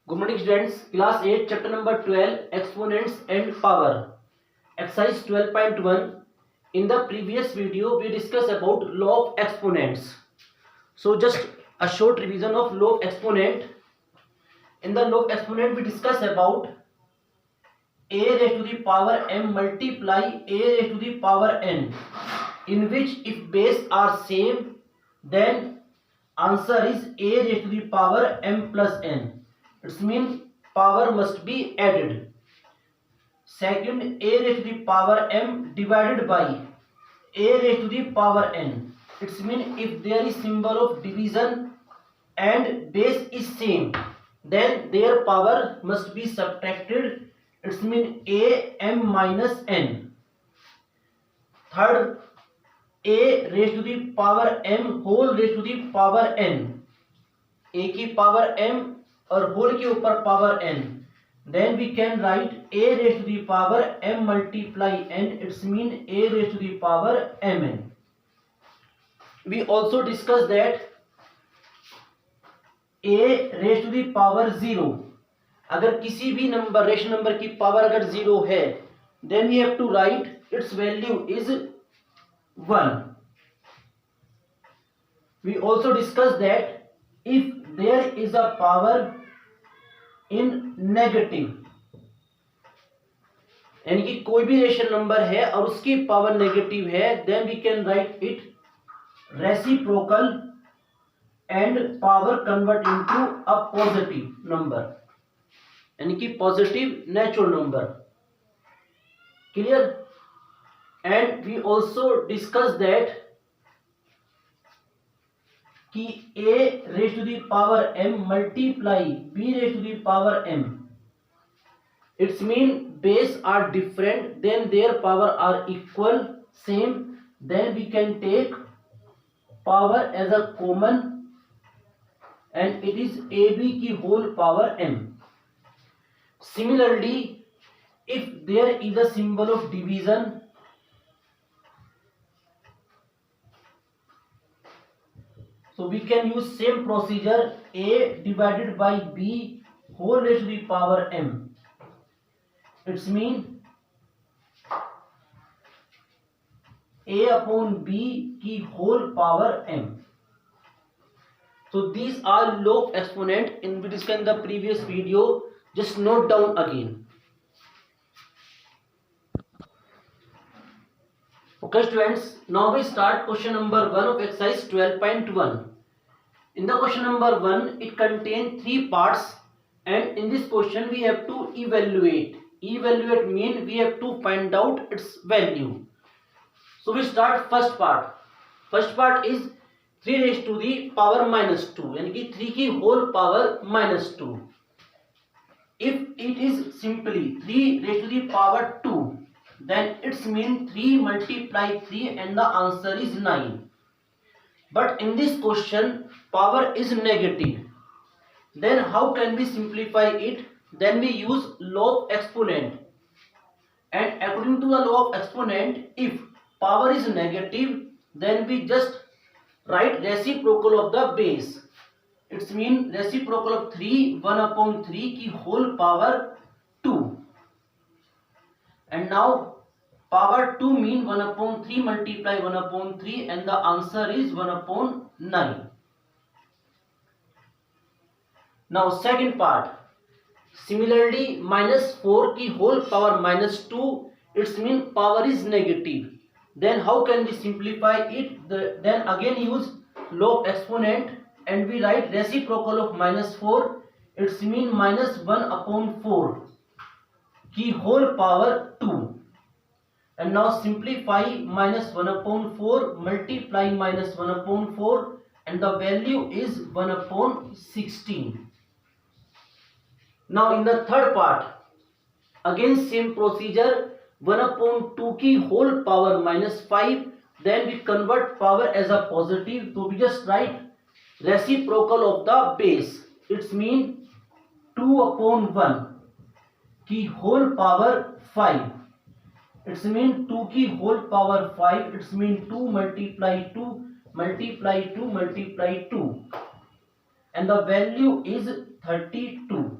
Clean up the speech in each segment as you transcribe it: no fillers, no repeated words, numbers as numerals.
Good morning students, class 8 chapter number 12 exponents and power, exercise 12.1. In the previous video we discussed about law of exponents. So just a short revision of law of exponent. In the law of exponent we discussed about a raised to the power m multiply a raised to the power n, in which if base are same then answer is a raised to the power m plus n. It means power must be added. Second, a raised to the power m divided by a raised to the power n. It means if there is symbol of division and base is same, then their power must be subtracted. It means a m minus n. Third, a raised to the power m whole raised to the power n. a की power m और whole के ऊपर power n, then we can write a raised to the power m multiply n. It's mean a raised to the power mn. We also discussed that a raised to the power 0, अगर किसी भी number rational number की power अगर 0 है, then we have to write its value is 1. We also discussed that if there is a power in negative, यानी कि कोई भी रेशनल नंबर है और उसकी पावर नेगेटिव है, then we can write it reciprocal and power convert into a positive number, यानी कि positive natural number. Clear? And we also discuss that कि a raised to the power m multiply b raised to the power m. It's mean base are different, then their power are equal, same. Then we can take power as a common, and it is ab की whole power m. Similarly, if there is a symbol of division, so we can use same procedure, a divided by b whole raised to the power m. It's mean a upon b की whole power m. So these are law of exponent in we discussed in the previous video. Just note down again. Okay students, now we start question number 1 of exercise 12.1. In the question number 1, it contains 3 parts, and in this question we have to evaluate. Evaluate mean we have to find out its value. So we start first part. First part is 3 raised to the power minus 2, यानी कि 3 की whole power minus 2. If it is simply 3 raised to the power 2, then it's mean 3 multiply 3 and the answer is 9. But in this question power is negative. Then how can we simplify it? Then we use law of exponent. And according to the law of exponent, if power is negative, then we just write reciprocal of the base. It's mean reciprocal of 3, 1 upon 3 की whole power 2. And now power 2 mean 1 upon 3 multiply 1 upon 3 and the answer is 1 upon 9. Now second part. Similarly, minus 4 की whole power minus 2, it's mean power is negative. Then how can we simplify it? Then again use law of exponent and we write reciprocal of minus 4. It's mean minus 1 upon 4 की whole power 2. And now simplify minus 1 upon 4 multiply minus 1 upon 4 and the value is 1 upon 16. Now in the third part, again same procedure, 1 upon 2 की whole power minus 5, then we convert power as a positive, so we just write reciprocal of the base. It's mean 2 upon 1 की whole power 5. It's mean 2 की whole power 5. It's mean 2 multiply 2 multiply 2 multiply 2 and the value is 32.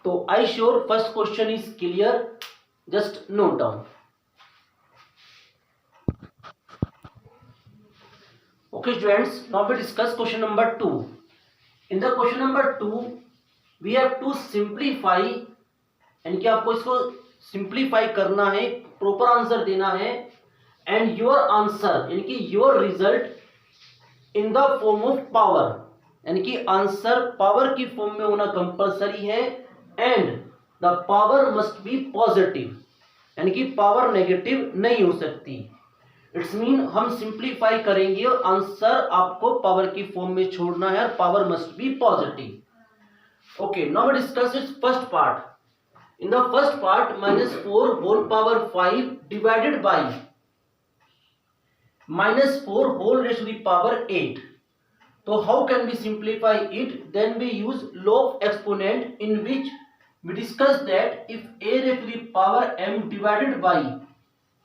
तो I sure first question is clear, just note down. Okay students, now we discuss question number 2. In the question number 2 we have to simplify, यानी कि आपको इसको simplify करना है, proper answer देना है, and your answer यानी कि your result in the form of power, यानी कि आंसर पावर की फॉर्म में होना कंपलसरी है, and the power must be positive, यानी कि पावर नेगेटिव नहीं हो सकती. इट्स मीन हम सिंप्लीफाई करेंगे और आंसर आपको पावर की फॉर्म में छोड़ना है और power must be positive. Okay, now we discuss its first part. In the first part -4 whole power 5 divided by -4 whole raise to the power 8. तो how can we simplify it? Then we use law of exponent in which we discuss that if a raise to the power m divided by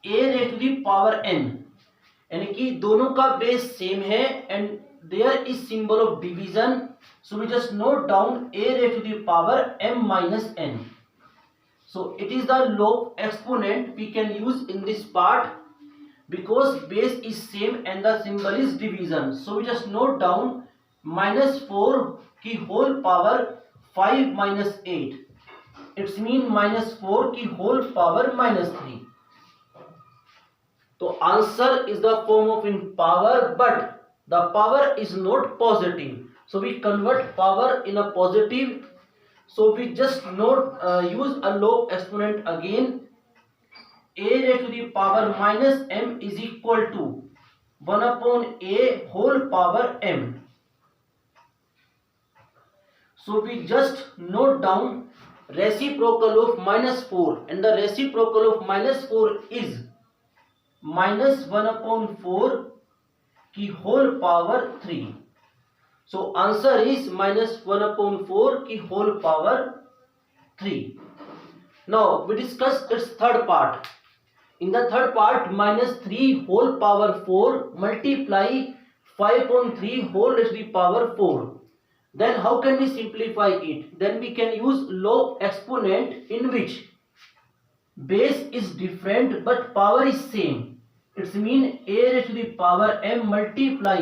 a raise to the power n, यानी कि दोनों का base same है and there is symbol of division, so we just note down a raise to the power m minus n. So it is the law of exponent we can use in this part because base is same and the symbol is division. So we just note down -4 की whole power 5 minus 8. It's mean -4 की whole power -3. तो answer is the form of in power, but the power is not positive. So we convert power in a positive. So we just use a law of exponent again. A raised to the power minus m is equal to 1 upon a whole power m. So we just note down reciprocal of -4, and the reciprocal of -4 is -1 upon 4 की whole power 3. So answer is -1 upon 4 की whole power 3. Now we discuss its third part. In the third part, -3 whole power 4 multiply 5 upon 3 whole raised to the power 4. Then how can we simplify it? Then we can use law of exponent in which base is different but power is same. It's mean a raised to the power m multiply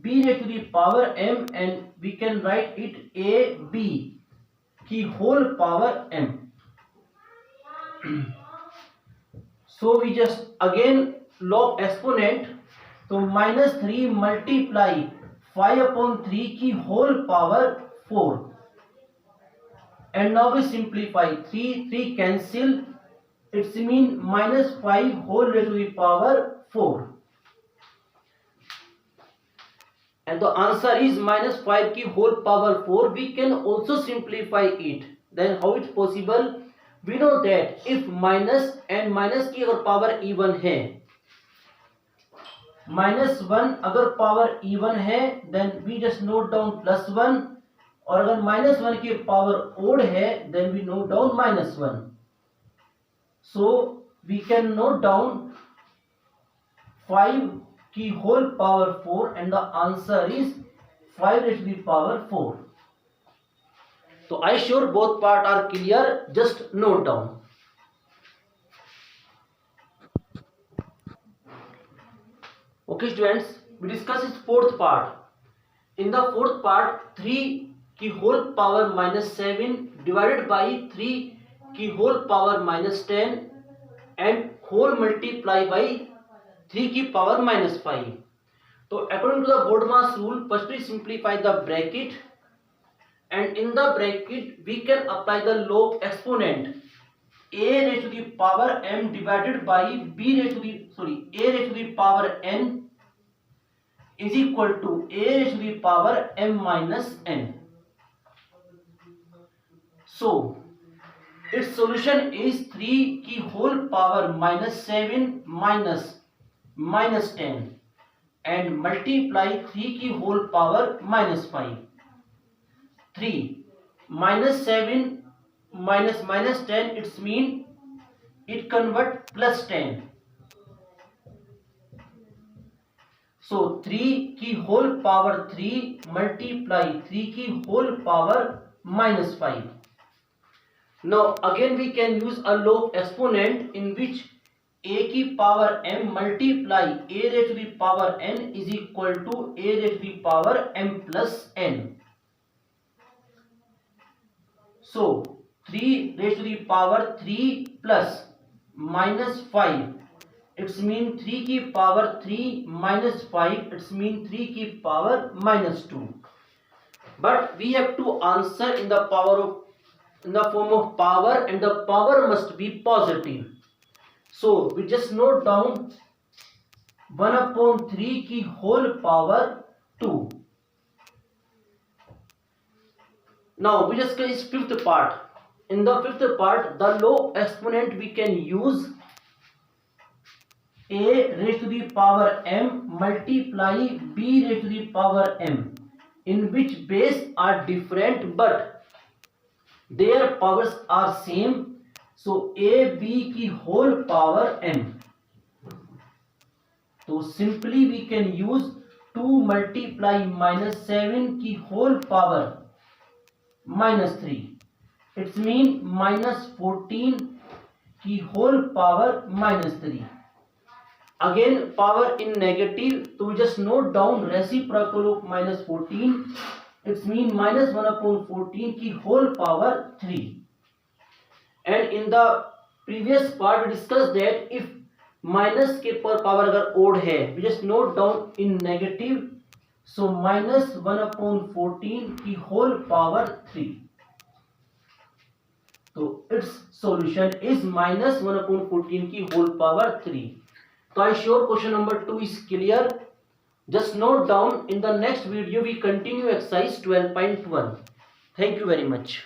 b raised to the power m, and we can write it a b की whole power m. So we just again law of exponent, तो -3 multiply 5 upon 3 की whole power 4, and now we simplify 3 cancel. It's mean -5 whole raised to the power 4, and the answer is -5 की whole power 4. We can also simplify it. Then how it's possible? We know that if minus and minus की अगर power even है, -1 अगर power even है, then we just note down +1, और अगर -1 की power odd है, then we note down -1. So we can note down 5 की whole power 4, and the answer is 5 raised to the power 4. So I sure both part are clear, just note down. Okay students, we discuss its fourth part. In the fourth part, 3 की whole power -7 divided by 3 की whole power -10 and whole multiply by 3 की power -5. तो according to the BODMAS rule, first we simplify the bracket, and in the bracket we can apply the law of exponent. A raised to the power m divided by a raised to the power n is equal to a raised to the power m minus n. So its solution is 3 की whole power -7 minus 10 and multiply 3 की whole power -5. 3 -7 minus 10, it's mean it convert +10. So 3 की whole power 3 multiply 3 की whole power -5. Now again we can use a law of exponent in which a की power m multiply a raised to the power n is equal to a raised to the power m plus n. So 3 raised to the power 3 plus minus 5, it's mean 3 की power 3 minus 5, it's mean 3 की power minus 2. But we have to answer in the form of power, and the power must be positive. So we just note down 1/3 की whole power 2. Now we discuss fifth part. In the fifth part, the law of exponent we can use a raised to the power m multiply b raised to the power m, in which base are different but their powers are same. So a b की whole power m. तो simply we can use 2 multiply minus 7 की whole power minus 3. It's mean minus 14 की whole power minus 3. Again power in negative, so we just note down reciprocal of minus 14. It's mean minus 1/14 की whole power 3. And in the previous part we discussed that if minus के पर power अगर odd है, we just note down in negative, so minus 1/14 की whole power 3. तो its solution is minus 1/14 की whole power 3. So I sure question number 2 is clear. Just note down. In the next video we continue exercise 12.1. Thank you very much.